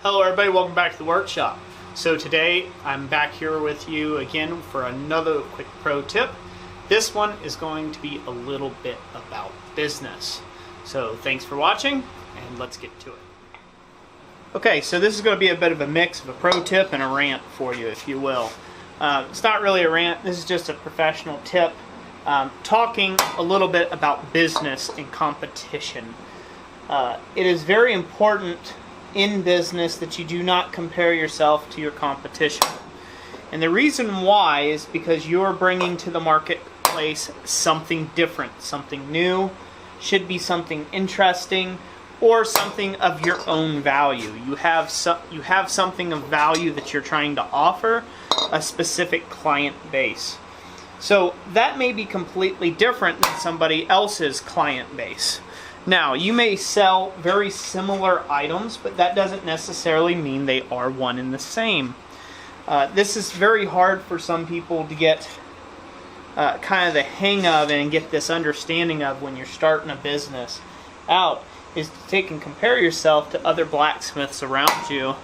Hello everybody, welcome back to the workshop. So today I'm back here with you again for another quick pro tip. This one is going to be a little bit about business. So thanks for watching and let's get to it. Okay, so this is going to be a bit of a mix of a pro tip and a rant for you, if you will. It's not really a rant, this is just a professional tip talking a little bit about business and competition. It is very important in business that you do not compare yourself to your competition. And the reason why is because you're bringing to the marketplace something different, something new, should be something interesting, or something of your own value. You have something of value that you're trying to offer a specific client base. So that may be completely different than somebody else's client base. Now, you may sell very similar items, but that doesn't necessarily mean they are one and the same. This is very hard for some people to get kind of the hang of and get this understanding of when you're starting a business out, is to take and compare yourself to other blacksmiths around you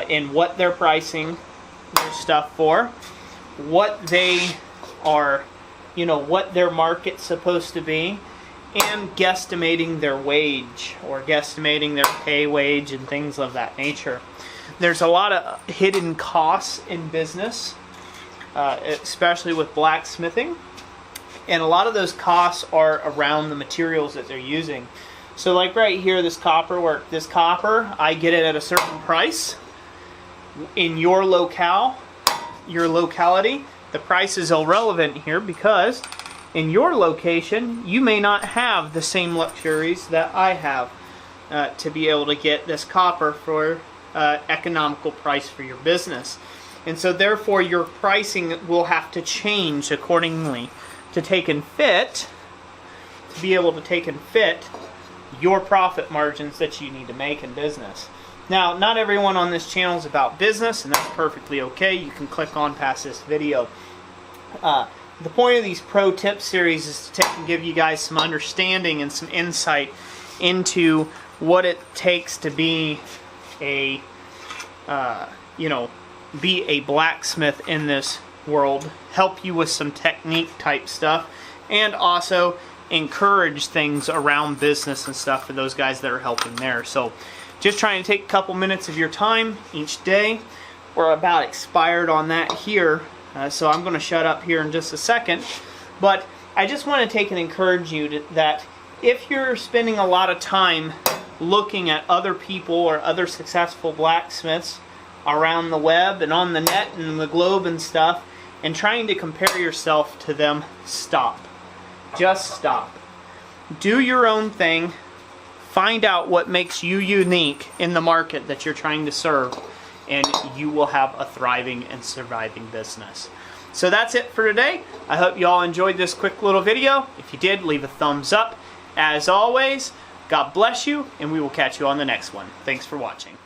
in what they're pricing their stuff for, what they are, what their market's supposed to be, and guesstimating their wage or guesstimating their pay wage and things of that nature. There's a lot of hidden costs in business, especially with blacksmithing, and a lot of those costs are around the materials that they're using. So like right here, this copper work, this copper, I get it at a certain price. In your locality, the price is irrelevant here because in your location, you may not have the same luxuries that I have to be able to get this copper for economical price for your business. And so therefore your pricing will have to change accordingly to be able to take and fit your profit margins that you need to make in business. Now, not everyone on this channel is about business, and that's perfectly okay. You can click on past this video. The point of these pro tip series is to take and give you guys some understanding and some insight into what it takes to be a blacksmith in this world, help you with some technique type stuff, and also encourage things around business and stuff for those guys that are helping there. So just trying to take a couple minutes of your time each day. We're about expired on that here. So I'm going to shut up here in just a second, but I just want to take and encourage you that if you're spending a lot of time looking at other people or other successful blacksmiths around the web and on the net and the globe and stuff and trying to compare yourself to them, stop. Just stop. Do your own thing. Find out what makes you unique in the market that you're trying to serve, and you will have a thriving and surviving business. So that's it for today. I hope you all enjoyed this quick little video. If you did, leave a thumbs up. As always, God bless you, and we will catch you on the next one. Thanks for watching.